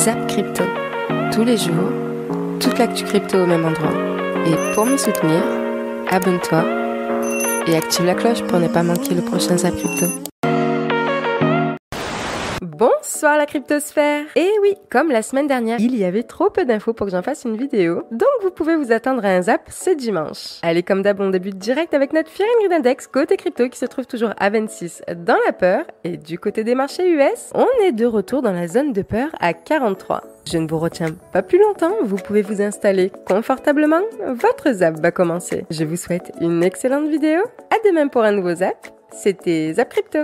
Zap Crypto. Tous les jours, toute l'actu crypto au même endroit. Et pour me soutenir, abonne-toi et active la cloche pour ne pas manquer le prochain Zap Crypto. Bonsoir la cryptosphère. Et oui, comme la semaine dernière, il y avait trop peu d'infos pour que j'en fasse une vidéo, donc vous pouvez vous attendre à un zap ce dimanche. Allez, comme d'hab, on débute direct avec notre Fear and Greed Index côté crypto qui se trouve toujours à 26 dans la peur, et du côté des marchés US, on est de retour dans la zone de peur à 43. Je ne vous retiens pas plus longtemps, vous pouvez vous installer confortablement, votre zap va commencer. Je vous souhaite une excellente vidéo, à demain pour un nouveau zap, c'était Zap Crypto.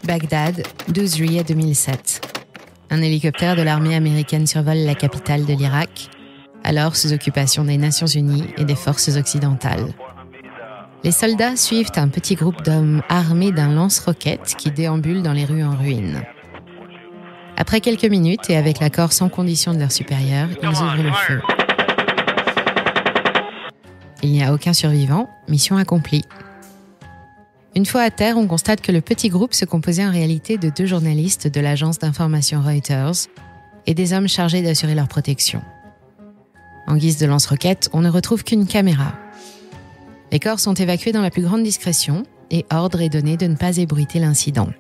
Bagdad, 12 juillet 2007. Un hélicoptère de l'armée américaine survole la capitale de l'Irak, alors sous occupation des Nations Unies et des forces occidentales. Les soldats suivent un petit groupe d'hommes armés d'un lance-roquettes qui déambule dans les rues en ruine. Après quelques minutes et avec l'accord sans condition de leurs supérieurs, ils ouvrent le feu. Il n'y a aucun survivant, mission accomplie. Une fois à terre, on constate que le petit groupe se composait en réalité de 2 journalistes de l'agence d'information Reuters et des hommes chargés d'assurer leur protection. En guise de lance-roquettes, on ne retrouve qu'une caméra. Les corps sont évacués dans la plus grande discrétion et ordre est donné de ne pas ébruiter l'incident.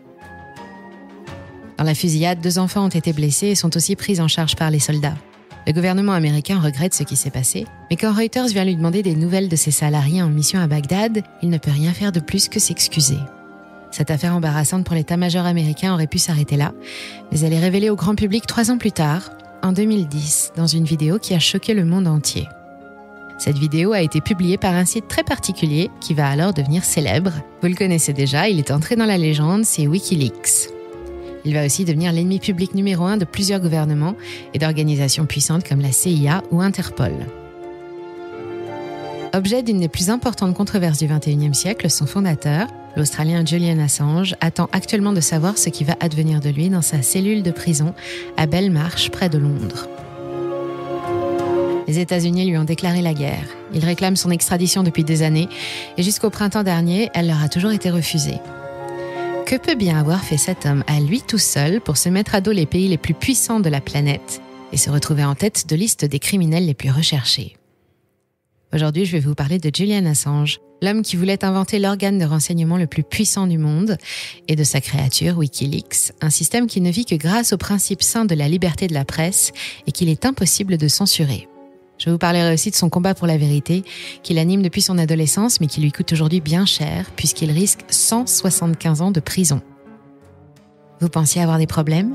Dans la fusillade, 2 enfants ont été blessés et sont aussi pris en charge par les soldats. Le gouvernement américain regrette ce qui s'est passé, mais quand Reuters vient lui demander des nouvelles de ses salariés en mission à Bagdad, il ne peut rien faire de plus que s'excuser. Cette affaire embarrassante pour l'état-major américain aurait pu s'arrêter là, mais elle est révélée au grand public 3 ans plus tard, en 2010, dans une vidéo qui a choqué le monde entier. Cette vidéo a été publiée par un site très particulier qui va alors devenir célèbre. Vous le connaissez déjà, il est entré dans la légende, c'est Wikileaks. Il va aussi devenir l'ennemi public numéro 1 de plusieurs gouvernements et d'organisations puissantes comme la CIA ou Interpol. Objet d'une des plus importantes controverses du XXIe siècle, son fondateur, l'Australien Julian Assange, attend actuellement de savoir ce qui va advenir de lui dans sa cellule de prison à Belmarsh, près de Londres. Les États-Unis lui ont déclaré la guerre. Ils réclament son extradition depuis des années et jusqu'au printemps dernier, elle leur a toujours été refusée. Que peut bien avoir fait cet homme à lui tout seul pour se mettre à dos les pays les plus puissants de la planète et se retrouver en tête de liste des criminels les plus recherchés? Aujourd'hui, je vais vous parler de Julian Assange, l'homme qui voulait inventer l'organe de renseignement le plus puissant du monde, et de sa créature, Wikileaks, un système qui ne vit que grâce au principe sain de la liberté de la presse et qu'il est impossible de censurer. Je vous parlerai aussi de son combat pour la vérité, qu'il anime depuis son adolescence, mais qui lui coûte aujourd'hui bien cher, puisqu'il risque 175 ans de prison. Vous pensiez avoir des problèmes ?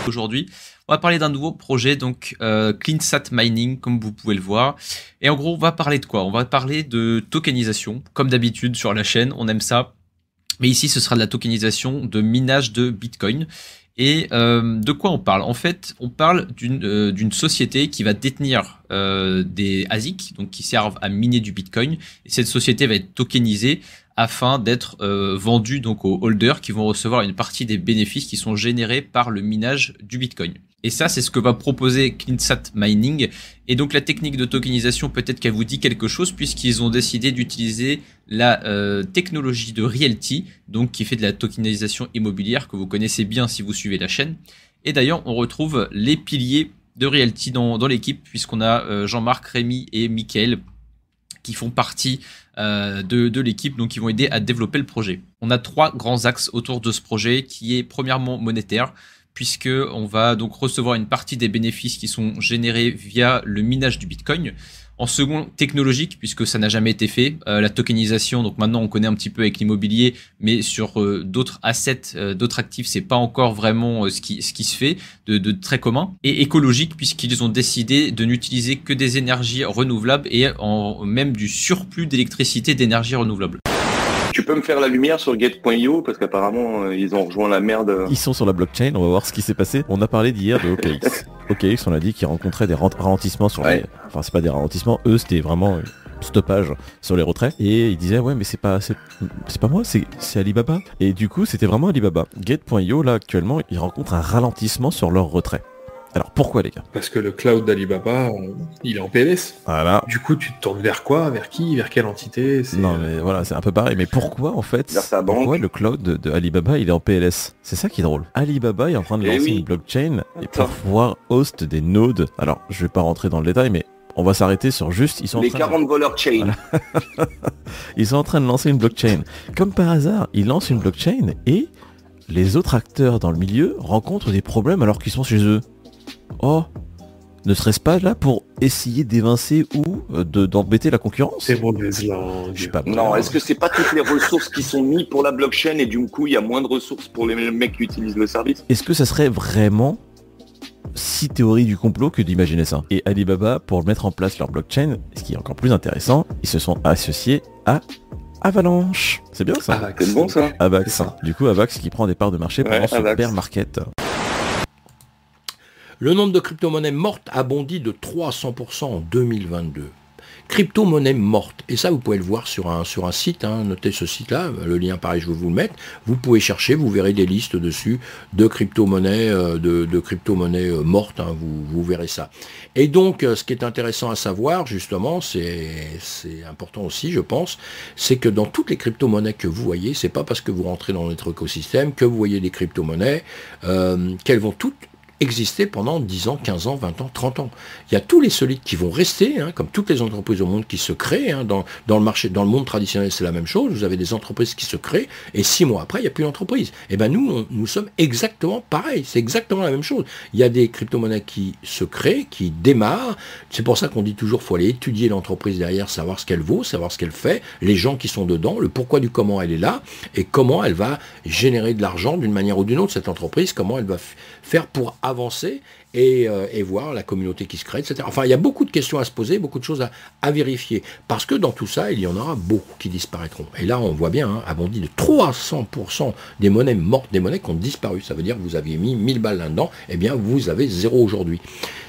Aujourd'hui, on va parler d'un nouveau projet, donc CleanSat Mining, comme vous pouvez le voir. Et en gros, on va parler de quoi ? On va parler de tokenisation, comme d'habitude sur la chaîne, on aime ça. Mais ici, ce sera de la tokenisation de minage de Bitcoin. Et de quoi on parle ? En fait, on parle d'une société qui va détenir des ASIC, donc qui servent à miner du Bitcoin. Et cette société va être tokenisée afin d'être vendue donc aux holders qui vont recevoir une partie des bénéfices qui sont générés par le minage du Bitcoin. Et ça, c'est ce que va proposer CleanSat Mining. Et donc la technique de tokenisation, peut-être qu'elle vous dit quelque chose, puisqu'ils ont décidé d'utiliser la technologie de Realty, donc qui fait de la tokenisation immobilière, que vous connaissez bien si vous suivez la chaîne. Et d'ailleurs, on retrouve les piliers de Realty dans l'équipe, puisqu'on a Jean-Marc, Rémi et Mickaël qui font partie de l'équipe, donc qui vont aider à développer le projet. On a 3 grands axes autour de ce projet, qui est premièrement monétaire, puisque on va donc recevoir une partie des bénéfices qui sont générés via le minage du Bitcoin. En second, technologique, puisque ça n'a jamais été fait. La tokenisation, donc maintenant on connaît un petit peu avec l'immobilier, mais sur d'autres assets, d'autres actifs, c'est pas encore vraiment ce qui se fait de très commun. Et écologique, puisqu'ils ont décidé de n'utiliser que des énergies renouvelables et même du surplus d'électricité d'énergie renouvelable. Tu peux me faire la lumière sur Get.io parce qu'apparemment ils ont rejoint la merde. Ils sont sur la blockchain, on va voir ce qui s'est passé. On a parlé d'hier de OKX. OKX, on a dit qu'ils rencontraient des ralentissements sur les... Enfin, c'est pas des ralentissements, eux c'était vraiment stoppage sur les retraits. Et ils disaient ouais mais c'est pas moi, c'est Alibaba. Et du coup c'était vraiment Alibaba. Get.io là actuellement ils rencontrent un ralentissement sur leurs retraits. Alors pourquoi les gars? Parce que le cloud d'Alibaba, il est en PLS. Voilà. Du coup, tu te tournes vers quoi? Vers qui? Vers quelle entité? Non mais voilà, c'est un peu pareil. Mais pourquoi en fait? Vers sa banque. Pourquoi le cloud de Alibaba il est en PLS? C'est ça qui est drôle. Alibaba est en train de lancer une blockchain et pour pouvoir host des nodes. Alors je vais pas rentrer dans le détail, mais on va s'arrêter sur juste, ils sont les 40 voleurs chain. Voilà. Ils sont en train de lancer une blockchain. Comme par hasard, ils lancent une blockchain et les autres acteurs dans le milieu rencontrent des problèmes alors qu'ils sont chez eux. Oh, ne serait-ce pas là pour essayer d'évincer ou d'embêter la concurrence? C'est mauvaise langue. Je sais pas. Non, est-ce que c'est pas toutes les ressources qui sont mises pour la blockchain et du coup il y a moins de ressources pour les mecs qui utilisent le service? Est-ce que ça serait vraiment si théorie du complot que d'imaginer ça? Et Alibaba, pour mettre en place leur blockchain, ce qui est encore plus intéressant, ils se sont associés à Avalanche. C'est bien ça? Avax. C'est bon ça? Avax. Du coup, Avax qui prend des parts de marché pendant ce Avax. bear market. Le nombre de crypto-monnaies mortes a bondi de 300% en 2022. Crypto-monnaie morte. Et ça, vous pouvez le voir sur un site, hein. Notez ce site-là, le lien pareil, je vais vous le mettre. Vous pouvez chercher, vous verrez des listes dessus de crypto-monnaies mortes, hein. Vous verrez ça. Et donc, ce qui est intéressant à savoir, justement, c'est important aussi, je pense, c'est que dans toutes les crypto-monnaies que vous voyez, c'est pas parce que vous rentrez dans notre écosystème que vous voyez des crypto-monnaies, qu'elles vont toutes exister pendant 10 ans, 15 ans, 20 ans, 30 ans. Il y a tous les solides qui vont rester, hein, comme toutes les entreprises au monde qui se créent, hein, dans le marché, dans le monde traditionnel, c'est la même chose. Vous avez des entreprises qui se créent, et 6 mois après, il n'y a plus d'entreprise. Et ben nous sommes exactement pareil. C'est exactement la même chose. Il y a des crypto-monnaies qui se créent, qui démarrent. C'est pour ça qu'on dit toujours, faut aller étudier l'entreprise derrière, savoir ce qu'elle vaut, savoir ce qu'elle fait, les gens qui sont dedans, le pourquoi du comment elle est là, et comment elle va générer de l'argent d'une manière ou d'une autre, cette entreprise, comment elle va faire pour avancer et voir la communauté qui se crée, etc. Enfin, il y a beaucoup de questions à se poser, beaucoup de choses à vérifier. Parce que dans tout ça, il y en aura beaucoup qui disparaîtront. Et là, on voit bien, hein, a bondi de 300% des monnaies mortes, des monnaies qui ont disparu. Ça veut dire que vous aviez mis 1000 balles là-dedans, eh bien, vous avez 0 aujourd'hui.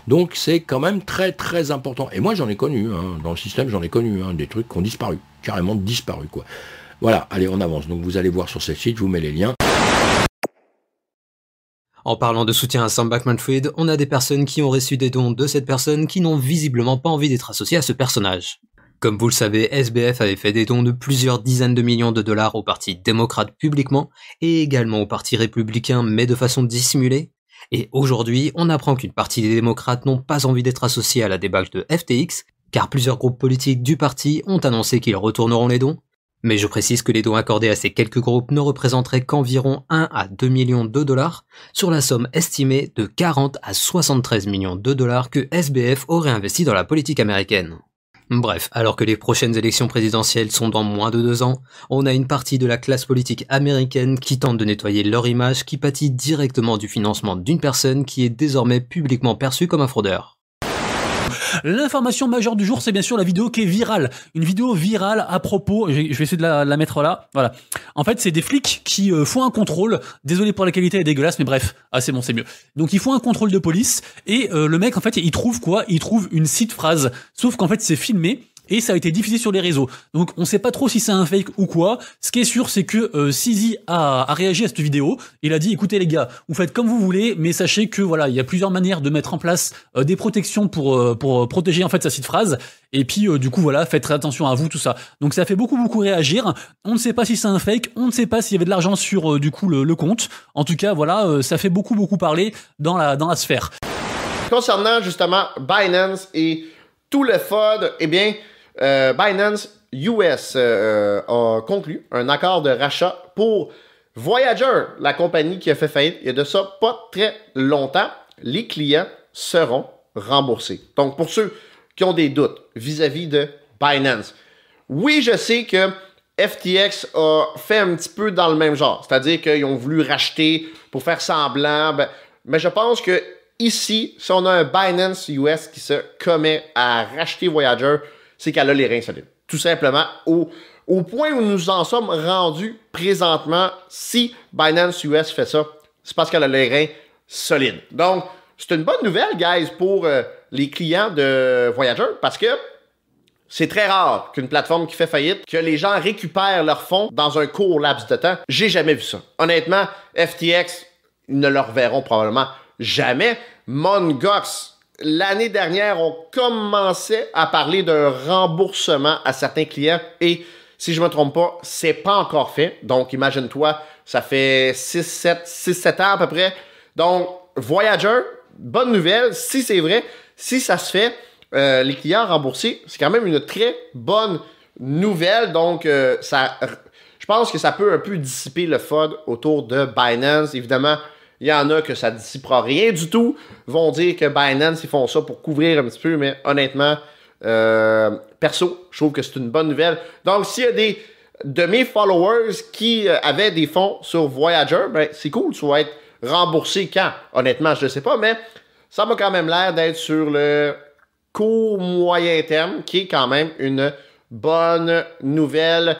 Donc, c'est quand même très, très important. Et moi, j'en ai connu, hein, dans le système, j'en ai connu, hein, des trucs qui ont disparu, carrément disparu, quoi. Voilà, allez, on avance. Donc, vous allez voir sur ce site, je vous mets les liens. En parlant de soutien à Sam Bankman-Fried, on a des personnes qui ont reçu des dons de cette personne qui n'ont visiblement pas envie d'être associées à ce personnage. Comme vous le savez, SBF avait fait des dons de plusieurs dizaines de millions de dollars au parti démocrate publiquement, et également au parti républicain mais de façon dissimulée. Et aujourd'hui, on apprend qu'une partie des démocrates n'ont pas envie d'être associés à la débâcle de FTX, car plusieurs groupes politiques du parti ont annoncé qu'ils retourneront les dons. Mais je précise que les dons accordés à ces quelques groupes ne représenteraient qu'environ 1 à 2 millions de dollars sur la somme estimée de 40 à 73 millions de dollars que SBF aurait investi dans la politique américaine. Bref, alors que les prochaines élections présidentielles sont dans moins de 2 ans, on a une partie de la classe politique américaine qui tente de nettoyer leur image qui pâtit directement du financement d'une personne qui est désormais publiquement perçue comme un fraudeur. L'information majeure du jour, c'est bien sûr la vidéo qui est virale. Une vidéo virale à propos, je vais essayer de la mettre là, voilà. En fait, c'est des flics qui font un contrôle, désolé pour la qualité, elle est dégueulasse, mais bref, ah c'est bon, c'est mieux. Donc ils font un contrôle de police, et le mec, en fait, il trouve quoi? Il trouve une cite phrase, sauf qu'en fait, c'est filmé, et ça a été diffusé sur les réseaux. Donc on sait pas trop si c'est un fake ou quoi. Ce qui est sûr, c'est que Sizi a réagi à cette vidéo. Il a dit, écoutez les gars, vous faites comme vous voulez, mais sachez que voilà, il y a plusieurs manières de mettre en place des protections pour protéger en fait sa cite phrase. Et puis du coup voilà, faites très attention à vous, tout ça. Donc ça fait beaucoup réagir. On ne sait pas si c'est un fake, on ne sait pas s'il y avait de l'argent sur du coup le compte. En tout cas voilà, ça fait beaucoup parler dans la sphère. Concernant justement Binance et tout le FUD, eh bien Binance US a conclu un accord de rachat pour Voyager, la compagnie qui a fait faillite. Il y a de ça pas très longtemps. Les clients seront remboursés. Donc, pour ceux qui ont des doutes vis-à-vis de Binance, oui, je sais que FTX a fait un petit peu dans le même genre. C'est-à-dire qu'ils ont voulu racheter pour faire semblant. Mais je pense que ici, si on a un Binance US qui se commet à racheter Voyager, c'est qu'elle a les reins solides. Tout simplement, au point où nous en sommes rendus présentement, si Binance US fait ça, c'est parce qu'elle a les reins solides. Donc, c'est une bonne nouvelle, guys, pour les clients de Voyager, parce que c'est très rare qu'une plateforme qui fait faillite, que les gens récupèrent leurs fonds dans un court laps de temps. J'ai jamais vu ça. Honnêtement, FTX, ils ne le reverront probablement jamais. Mongox, l'année dernière, on commençait à parler d'un remboursement à certains clients et si je ne me trompe pas, c'est pas encore fait. Donc, imagine-toi, ça fait 6-7 ans à peu près. Donc, Voyager, bonne nouvelle, si c'est vrai, si ça se fait, les clients remboursés, c'est quand même une très bonne nouvelle. Donc, je pense que ça peut un peu dissiper le FUD autour de Binance. Évidemment, il y en a que ça ne dissipera rien du tout. Ils vont dire que Binance, ils font ça pour couvrir un petit peu, mais honnêtement, perso, je trouve que c'est une bonne nouvelle. Donc, s'il y a des de mes followers qui avaient des fonds sur Voyager, ben, c'est cool, tu vas être remboursé quand? Honnêtement, je ne sais pas, mais ça m'a quand même l'air d'être sur le court moyen terme, qui est quand même une bonne nouvelle.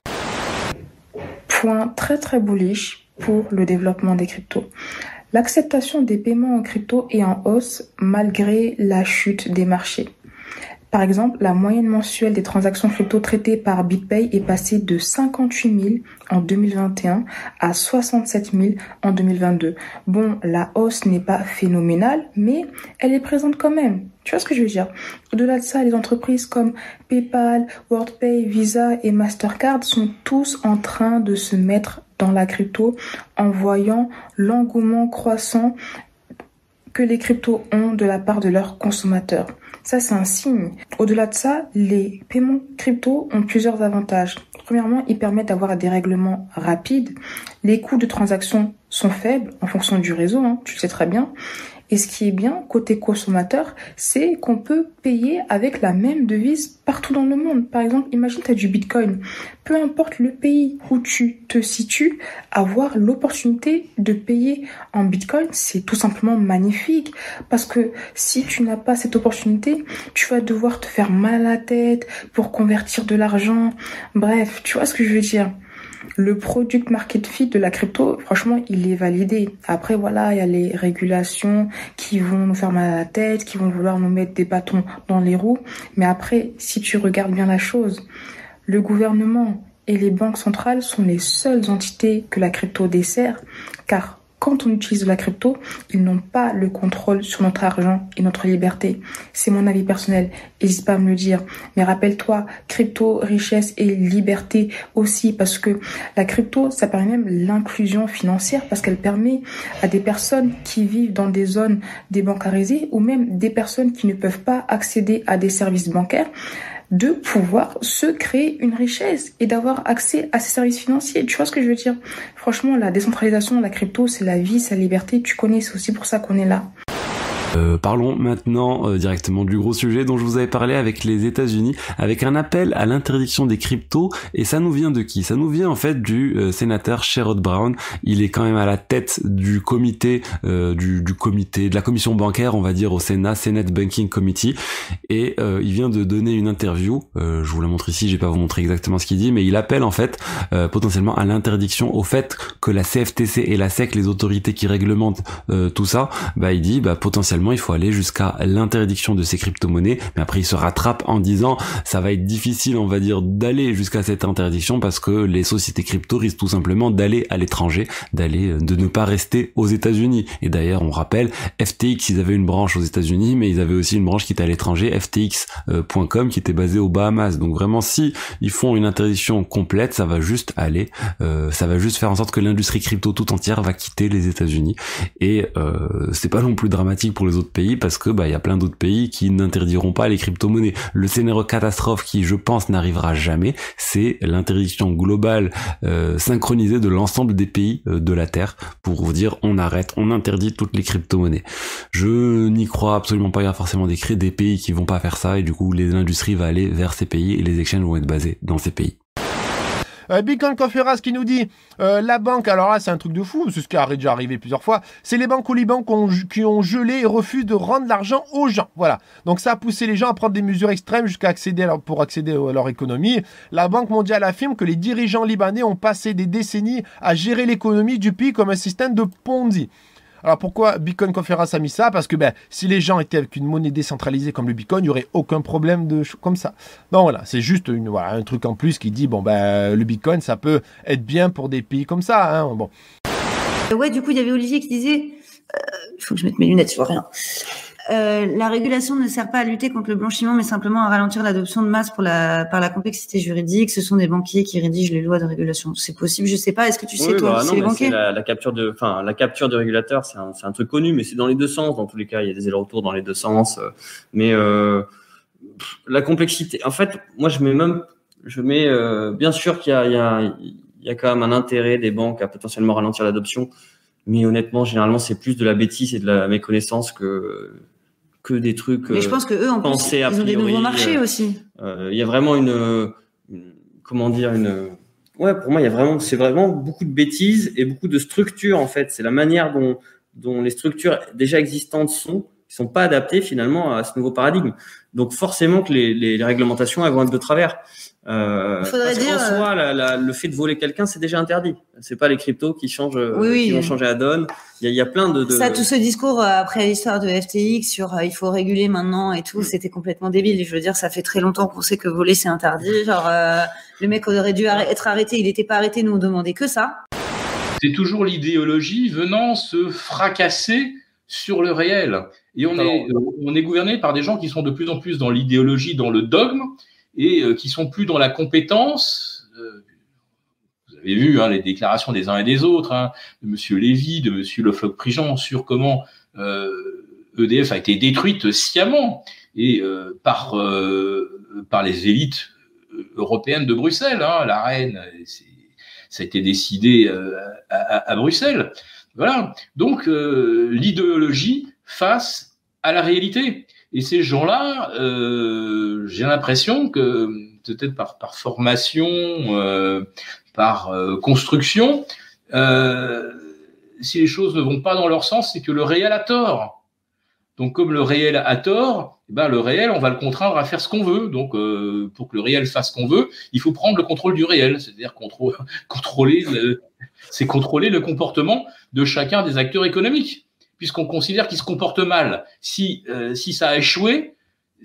Point très très bullish pour le développement des cryptos. L'acceptation des paiements en crypto est en hausse malgré la chute des marchés. Par exemple, la moyenne mensuelle des transactions crypto traitées par BitPay est passée de 58 000 en 2021 à 67 000 en 2022. Bon, la hausse n'est pas phénoménale, mais elle est présente quand même. Tu vois ce que je veux dire? Au-delà de ça, les entreprises comme PayPal, WorldPay, Visa et Mastercard sont tous en train de se mettre dans la crypto en voyant l'engouement croissant que les cryptos ont de la part de leurs consommateurs. Ça, c'est un signe. Au-delà de ça, les paiements crypto ont plusieurs avantages. Premièrement, ils permettent d'avoir des règlements rapides. Les coûts de transaction sont faibles en fonction du réseau, tu le sais très bien. Et ce qui est bien, côté consommateur, c'est qu'on peut payer avec la même devise partout dans le monde. Par exemple, imagine tu as du Bitcoin. Peu importe le pays où tu te situes, avoir l'opportunité de payer en Bitcoin, c'est tout simplement magnifique. Parce que si tu n'as pas cette opportunité, tu vas devoir te faire mal à la tête pour convertir de l'argent. Bref, tu vois ce que je veux dire. Le product market fit de la crypto, franchement, il est validé. Après, voilà, il y a les régulations qui vont nous faire mal à la tête, qui vont vouloir nous mettre des bâtons dans les roues. Mais après, si tu regardes bien la chose, le gouvernement et les banques centrales sont les seules entités que la crypto dessert, car quand on utilise de la crypto, ils n'ont pas le contrôle sur notre argent et notre liberté. C'est mon avis personnel, n'hésite pas à me le dire. Mais rappelle-toi, crypto, richesse et liberté aussi, parce que la crypto, ça permet même l'inclusion financière, parce qu'elle permet à des personnes qui vivent dans des zones débancarisées, ou même des personnes qui ne peuvent pas accéder à des services bancaires, de pouvoir se créer une richesse et d'avoir accès à ces services financiers. Tu vois ce que je veux dire? Franchement, la décentralisation, la crypto, c'est la vie, c'est la liberté. Tu connais, c'est aussi pour ça qu'on est là. Parlons maintenant directement du gros sujet dont je vous avais parlé avec les États-Unis, avec un appel à l'interdiction des cryptos. Et ça nous vient de qui? Ça nous vient en fait du sénateur Sherrod Brown. Il est quand même à la tête du comité, du comité de la commission bancaire, on va dire au Sénat, Senate Banking Committee. Et il vient de donner une interview. Je vous la montre ici. Je vais pas vous montrer exactement ce qu'il dit, mais il appelle en fait potentiellement à l'interdiction, au fait que la CFTC et la SEC, les autorités qui réglementent tout ça, il dit potentiellement il faut aller jusqu'à l'interdiction de ces crypto-monnaies, mais après il se rattrape en disant ça va être difficile, on va dire, d'aller jusqu'à cette interdiction parce que les sociétés crypto risquent tout simplement d'aller à l'étranger, de ne pas rester aux États-Unis. Et d'ailleurs, on rappelle, FTX, ils avaient une branche aux États-Unis, mais ils avaient aussi une branche qui était à l'étranger, FTX.com, qui était basée aux Bahamas. Donc vraiment, si ils font une interdiction complète, ça va juste aller, ça va juste faire en sorte que l'industrie crypto tout entière va quitter les États-Unis. Et c'est pas non plus dramatique pour les autres pays parce que y a plein d'autres pays qui n'interdiront pas les crypto-monnaies. Le scénario catastrophe qui, je pense, n'arrivera jamais, c'est l'interdiction globale synchronisée de l'ensemble des pays de la Terre pour vous dire on arrête, on interdit toutes les crypto-monnaies. Je n'y crois absolument pas. Il y a forcément des pays qui vont pas faire ça et du coup l'industrie va aller vers ces pays et les exchanges vont être basés dans ces pays. Bitcoin Conference qui nous dit la banque, alors là c'est un truc de fou, c'est ce qui est déjà arrivé plusieurs fois, c'est les banques au Liban qui ont gelé et refusent de rendre l'argent aux gens. Voilà, donc ça a poussé les gens à prendre des mesures extrêmes jusqu'à accéder à leur économie. La Banque mondiale affirme que les dirigeants libanais ont passé des décennies à gérer l'économie du pays comme un système de Ponzi. Alors pourquoi Bitcoin Conference a mis ça? Parce que si les gens étaient avec une monnaie décentralisée comme le Bitcoin, il n'y aurait aucun problème comme ça. Donc voilà, c'est juste un truc en plus qui dit le Bitcoin ça peut être bien pour des pays comme ça. Bon. Ouais, du coup il y avait Olivier qui disait, il faut que je mette mes lunettes, je vois rien. la régulation ne sert pas à lutter contre le blanchiment, mais simplement à ralentir l'adoption de masse par la complexité juridique. Ce sont des banquiers qui rédigent les lois de régulation. C'est possible, je sais pas. Est-ce que tu sais, toi, c'est les banquiers? La capture du régulateur, c'est un truc connu, mais c'est dans les deux sens. Dans tous les cas, il y a des allers-retours dans les deux sens. Mais la complexité, en fait, moi, je mets bien sûr qu'il y a quand même un intérêt des banques à potentiellement ralentir l'adoption. Mais honnêtement, généralement, c'est plus de la bêtise et de la méconnaissance que des trucs. Mais je pense que eux, en plus, ils ont des nouveaux marchés aussi. Il y a vraiment ouais, pour moi, c'est vraiment beaucoup de bêtises et beaucoup de structures, en fait. C'est la manière dont les structures déjà existantes qui sont pas adaptées finalement à ce nouveau paradigme. Donc forcément que les réglementations, elles vont être de travers. Parce qu'en soi, le fait de voler quelqu'un, c'est déjà interdit. C'est pas les cryptos qui changent, qui vont changer la donne. Il y a plein de... Ça, tout ce discours après l'histoire de FTX sur il faut réguler maintenant et tout, c'était complètement débile. Je veux dire, ça fait très longtemps qu'on sait que voler c'est interdit. Genre, le mec aurait dû être arrêté, il n'était pas arrêté, nous on demandait que ça. C'est toujours l'idéologie venant se fracasser sur le réel. Et on est gouverné par des gens qui sont de plus en plus dans l'idéologie, dans le dogme, et qui sont plus dans la compétence. Vous avez vu les déclarations des uns et des autres, de Monsieur Lévy, de Monsieur Le Floch-Prigent, sur comment EDF a été détruite sciemment et par les élites européennes de Bruxelles. La reine, ça a été décidé à Bruxelles. Voilà. Donc l'idéologie face à la réalité. Et ces gens-là, j'ai l'impression que peut-être par formation, par construction, si les choses ne vont pas dans leur sens, c'est que le réel a tort. Donc comme le réel a tort, le réel, on va le contraindre à faire ce qu'on veut. Donc pour que le réel fasse ce qu'on veut, il faut prendre le contrôle du réel, c'est-à-dire contrôler le comportement de chacun des acteurs économiques. Puisqu'on considère qu'il se comporte mal. Si ça a échoué,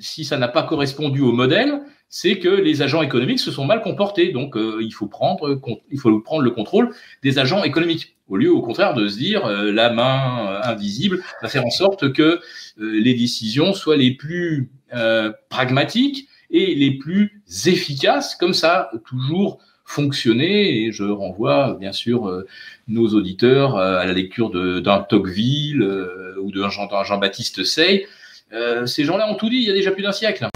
si ça n'a pas correspondu au modèle, c'est que les agents économiques se sont mal comportés. Donc, il faut prendre le contrôle des agents économiques. Au lieu, au contraire, de se dire la main invisible va faire en sorte que les décisions soient les plus pragmatiques et les plus efficaces. Comme ça, toujours fonctionner, et je renvoie bien sûr nos auditeurs à la lecture d'un Tocqueville ou d'un Jean-Baptiste Say. Ces gens-là ont tout dit il y a déjà plus d'un siècle.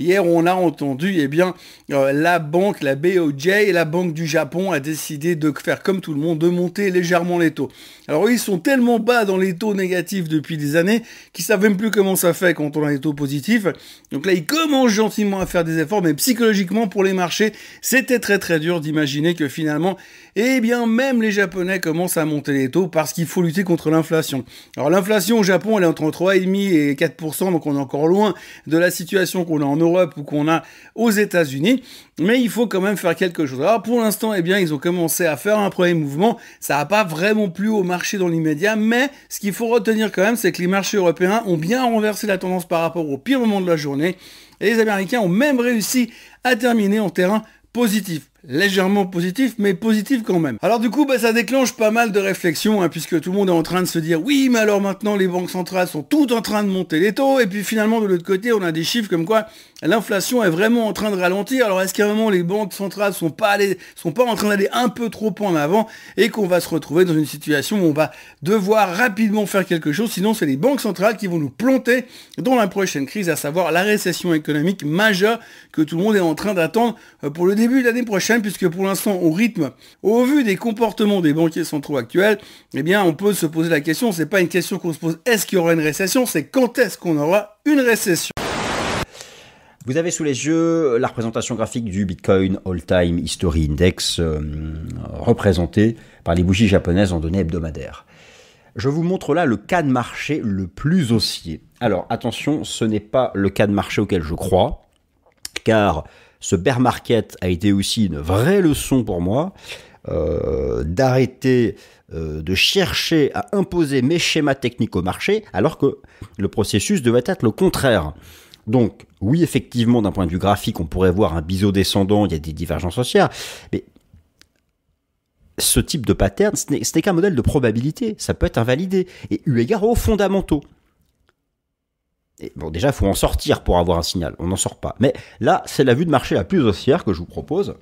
Hier, on a entendu, la banque, la BOJ, la Banque du Japon a décidé de faire comme tout le monde, de monter légèrement les taux. Alors, ils sont tellement bas dans les taux négatifs depuis des années qu'ils savent même plus comment ça fait quand on a les taux positifs. Donc là, ils commencent gentiment à faire des efforts, mais psychologiquement, pour les marchés, c'était très très dur d'imaginer que finalement, même les Japonais commencent à monter les taux parce qu'il faut lutter contre l'inflation. Alors, l'inflation au Japon, elle est entre 3,5 et 4%, donc on est encore loin de la situation qu'on a en Europe ou qu'on a aux États-Unis, mais il faut quand même faire quelque chose. Alors pour l'instant, ils ont commencé à faire un premier mouvement, ça n'a pas vraiment plu au marché dans l'immédiat, mais ce qu'il faut retenir quand même, c'est que les marchés européens ont bien renversé la tendance par rapport au pire moment de la journée, et les Américains ont même réussi à terminer en terrain positif. Légèrement positif, mais positif quand même. Alors du coup, ça déclenche pas mal de réflexions, puisque tout le monde est en train de se dire, oui, mais alors maintenant les banques centrales sont toutes en train de monter les taux, et puis finalement de l'autre côté, on a des chiffres comme quoi l'inflation est vraiment en train de ralentir. Alors est-ce qu'à un moment les banques centrales sont pas en train d'aller un peu trop en avant, et qu'on va se retrouver dans une situation où on va devoir rapidement faire quelque chose, sinon c'est les banques centrales qui vont nous planter dans la prochaine crise, à savoir la récession économique majeure que tout le monde est en train d'attendre pour le début de l'année prochaine, puisque pour l'instant, au vu des comportements des banquiers centraux actuels, on peut se poser la question, c'est pas une question qu'on se pose, est-ce qu'il y aura une récession, c'est quand est-ce qu'on aura une récession. Vous avez sous les yeux la représentation graphique du Bitcoin All-Time History Index, représenté par les bougies japonaises en données hebdomadaires. Je vous montre là le cas de marché le plus haussier. Alors attention, ce n'est pas le cas de marché auquel je crois, car ce bear market a été aussi une vraie leçon pour moi, d'arrêter de chercher à imposer mes schémas techniques au marché, alors que le processus devait être le contraire. Donc, oui, effectivement, d'un point de vue graphique, on pourrait voir un biseau descendant, il y a des divergences haussières, mais ce type de pattern, ce n'est qu'un modèle de probabilité, ça peut être invalidé, et eu égard aux fondamentaux. Et bon, déjà, il faut en sortir pour avoir un signal. On n'en sort pas. Mais là, c'est la vue de marché la plus haussière que je vous propose,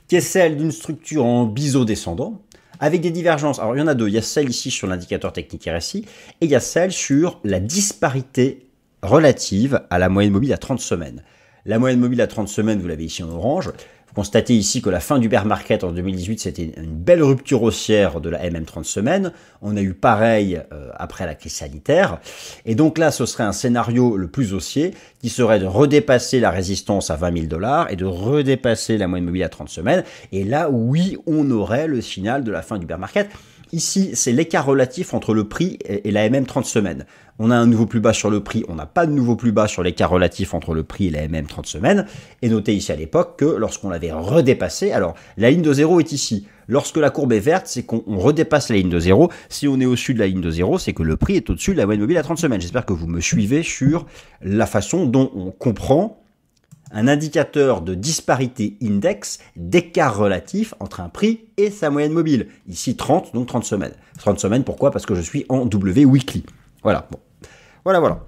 qui est celle d'une structure en biseau descendant, avec des divergences. Alors, il y en a deux. Il y a celle ici sur l'indicateur technique RSI, et il y a celle sur la disparité relative à la moyenne mobile à 30 semaines. La moyenne mobile à 30 semaines, vous l'avez ici en orange. Vous constatez ici que la fin du bear market en 2018, c'était une belle rupture haussière de la MM 30 semaines. On a eu pareil après la crise sanitaire. Et donc là, ce serait un scénario le plus haussier qui serait de redépasser la résistance à 20 000 $ et de redépasser la moyenne mobile à 30 semaines. Et là, oui, on aurait le signal de la fin du bear market. Ici, c'est l'écart relatif entre le prix et la MM 30 semaines. On a un nouveau plus bas sur le prix, on n'a pas de nouveau plus bas sur l'écart relatif entre le prix et la MM 30 semaines. Et notez ici à l'époque que lorsqu'on l'avait redépassé, alors la ligne de 0 est ici. Lorsque la courbe est verte, c'est qu'on redépasse la ligne de 0. Si on est au-dessus de la ligne de 0, c'est que le prix est au-dessus de la moyenne mobile à 30 semaines. J'espère que vous me suivez sur la façon dont on comprend un indicateur de disparité index d'écart relatif entre un prix et sa moyenne mobile. Ici 30, donc 30 semaines. 30 semaines, pourquoi? Parce que je suis en W weekly. Voilà, bon. Voilà.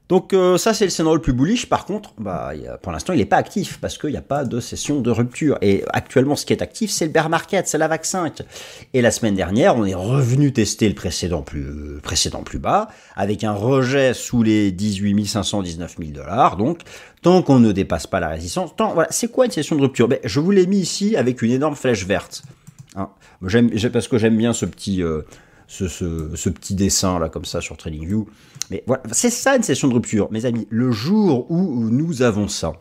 Donc ça, c'est le scénario le plus bullish. Par contre, pour l'instant, il n'est pas actif parce qu'il n'y a pas de session de rupture. Et actuellement, ce qui est actif, c'est le bear market, c'est la VAC 5. Et la semaine dernière, on est revenu tester le précédent plus bas avec un rejet sous les 18 500, 19 000 $. Donc, tant qu'on ne dépasse pas la résistance, voilà, c'est quoi une session de rupture? Je vous l'ai mis ici avec une énorme flèche verte. Hein, parce que j'aime bien ce petit... ce petit dessin là comme ça sur TradingView. Mais voilà, c'est ça une session de rupture, mes amis. Le jour où nous avons ça,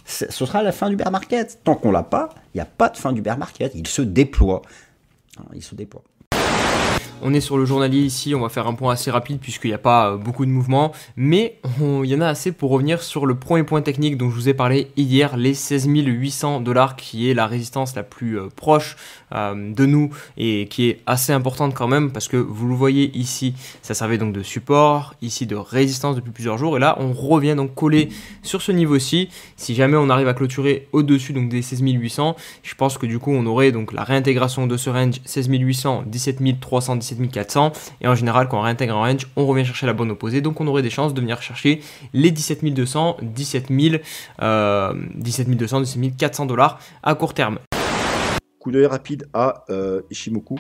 ce sera la fin du bear market. Tant qu'on l'a pas, il n'y a pas de fin du bear market. Il se déploie. On est sur le journalier ici, on va faire un point assez rapide puisqu'il n'y a pas beaucoup de mouvements, mais il y en a assez pour revenir sur le premier point technique dont je vous ai parlé hier, les 16 800 $ qui est la résistance la plus proche de nous et qui est assez importante quand même parce que vous le voyez ici, ça servait donc de support, ici de résistance depuis plusieurs jours et là on revient donc coller sur ce niveau-ci. Si jamais on arrive à clôturer au-dessus donc des 16 800, je pense que du coup on aurait donc la réintégration de ce range 16 800, 17 300, 17 400 et en général quand on réintègre un range on revient chercher la bonne opposée, donc on aurait des chances de venir chercher les 17 200, 17 400 $ à court terme. Coup d'œil rapide à Ichimoku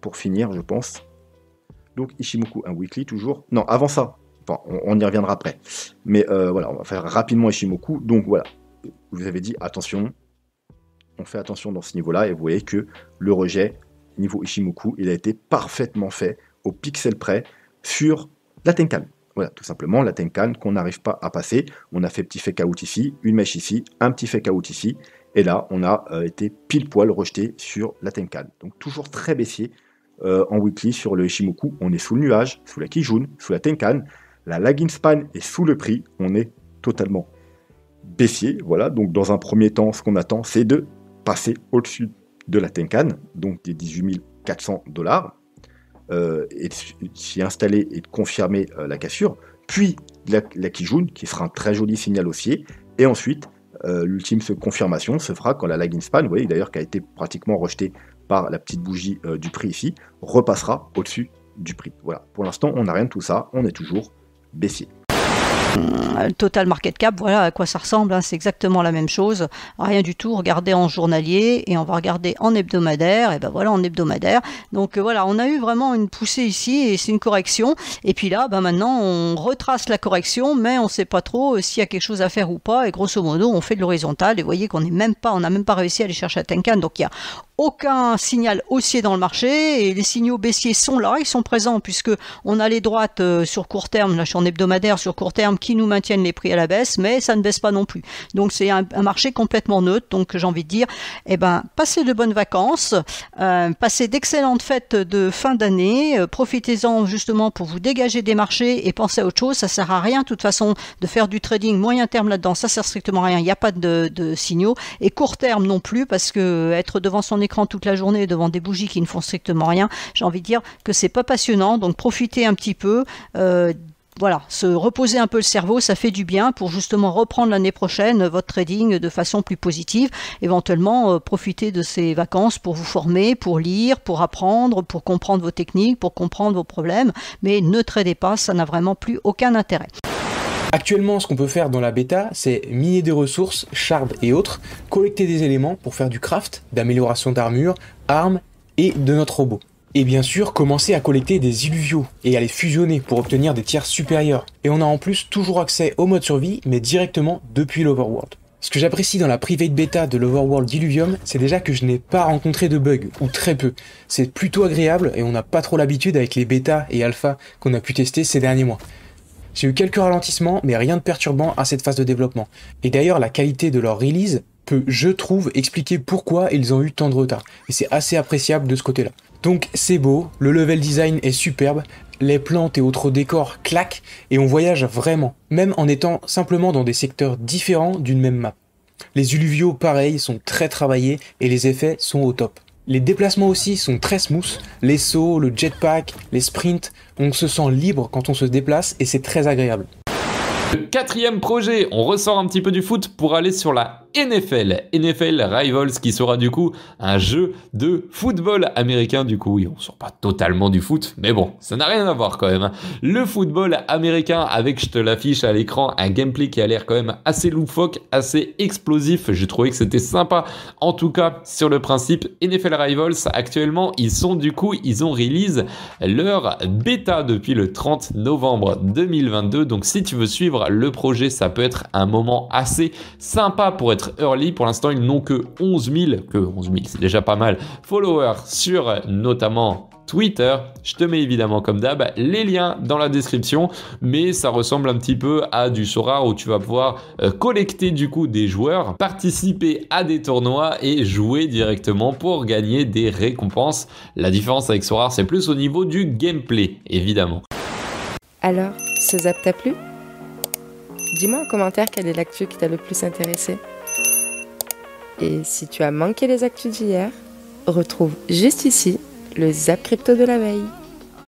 pour finir je pense. Donc Ichimoku, un weekly toujours. Non, avant ça, enfin, on y reviendra après. Mais voilà, on va faire rapidement Ichimoku. Donc voilà, vous avez dit attention, on fait attention dans ce niveau-là et vous voyez que le rejet niveau Ichimoku, il a été parfaitement fait au pixel près sur la Tenkan. Voilà, tout simplement la Tenkan qu'on n'arrive pas à passer. On a fait petit fake out ici, une mèche ici, un petit fake out ici, et là on a été pile poil rejeté sur la Tenkan. Donc toujours très baissier en weekly sur le Ichimoku. On est sous le nuage, sous la Kijun, sous la Tenkan. La lagging span est sous le prix. On est totalement baissier. Voilà, donc dans un premier temps, ce qu'on attend, c'est de passer au-dessus de la Tenkan, donc des 18 400 $, et de s'y installer et de confirmer la cassure, puis la Kijun, qui sera un très joli signal haussier, et ensuite, l'ultime confirmation se fera quand la lagging span, vous voyez d'ailleurs qui a été pratiquement rejetée par la petite bougie du prix ici, repassera au-dessus du prix. Voilà, pour l'instant, on n'a rien de tout ça, on est toujours baissier. Total market cap, voilà à quoi ça ressemble, hein, c'est exactement la même chose, rien du tout. Regardez en journalier et on va regarder en hebdomadaire, et ben voilà en hebdomadaire. Donc voilà, on a eu vraiment une poussée ici et c'est une correction. Et puis là, ben maintenant on retrace la correction, mais on ne sait pas trop s'il y a quelque chose à faire ou pas. Et grosso modo, on fait de l'horizontal et vous voyez qu'on n'a même pas réussi à aller chercher la Tenkan. Donc il y a aucun signal haussier dans le marché et les signaux baissiers sont là, ils sont présents puisque on a les droites sur court terme, là je suis en hebdomadaire sur court terme qui nous maintiennent les prix à la baisse, mais ça ne baisse pas non plus. Donc c'est un marché complètement neutre, donc j'ai envie de dire, passez de bonnes vacances, passez d'excellentes fêtes de fin d'année, profitez-en justement pour vous dégager des marchés et pensez à autre chose, ça sert à rien de toute façon de faire du trading moyen terme là-dedans, ça sert strictement à rien, il n'y a pas de signaux, et court terme non plus, parce que être devant son écran toute la journée devant des bougies qui ne font strictement rien, j'ai envie de dire que c'est pas passionnant, donc profitez un petit peu, voilà, se reposer un peu le cerveau, ça fait du bien pour justement reprendre l'année prochaine votre trading de façon plus positive. Éventuellement, profiter de ces vacances pour vous former, pour lire, pour apprendre, pour comprendre vos techniques, pour comprendre vos problèmes. Mais ne tradez pas, ça n'a vraiment plus aucun intérêt. Actuellement, ce qu'on peut faire dans la bêta, c'est miner des ressources, shards et autres, collecter des éléments pour faire du craft, d'amélioration d'armure, armes et de notre robot. Et bien sûr, commencer à collecter des illuviaux et à les fusionner pour obtenir des tiers supérieurs. Et on a en plus toujours accès au mode survie, mais directement depuis l'Overworld. Ce que j'apprécie dans la private bêta de l'Overworld d'Illuvium, c'est déjà que je n'ai pas rencontré de bugs, ou très peu. C'est plutôt agréable et on n'a pas trop l'habitude avec les bêtas et alpha qu'on a pu tester ces derniers mois. J'ai eu quelques ralentissements, mais rien de perturbant à cette phase de développement. Et d'ailleurs, la qualité de leur release peut, je trouve, expliquer pourquoi ils ont eu tant de retard. Et c'est assez appréciable de ce côté-là. Donc c'est beau, le level design est superbe, les plantes et autres décors claquent, et on voyage vraiment, même en étant simplement dans des secteurs différents d'une même map. Les illuviaux, pareil, sont très travaillés, et les effets sont au top. Les déplacements aussi sont très smooth, les sauts, le jetpack, les sprints, on se sent libre quand on se déplace, et c'est très agréable. Le 4e projet, on ressort un petit peu du foot pour aller sur la NFL Rivals, qui sera du coup un jeu de football américain. Du coup, oui, on sort pas totalement du foot, mais bon, ça n'a rien à voir quand même. Le football américain avec, je te l'affiche à l'écran, un gameplay qui a l'air quand même assez loufoque, assez explosif. J'ai trouvé que c'était sympa. En tout cas, sur le principe, NFL Rivals, actuellement, ils ont release leur bêta depuis le 30 novembre 2022. Donc, si tu veux suivre le projet, ça peut être un moment assez sympa pour être early. Pour l'instant, ils n'ont que 11 000, c'est déjà pas mal, followers sur notamment Twitter. Je te mets évidemment comme d'hab les liens dans la description, mais ça ressemble un petit peu à du Sora où tu vas pouvoir collecter du coup des joueurs, participer à des tournois et jouer directement pour gagner des récompenses. La différence avec Sora, c'est plus au niveau du gameplay, évidemment. Alors, ce zap t'a plu ? Dis-moi en commentaire quelle est l'actu qui t'a le plus intéressé. Et si tu as manqué les actus d'hier, retrouve juste ici le Zap Crypto de la veille.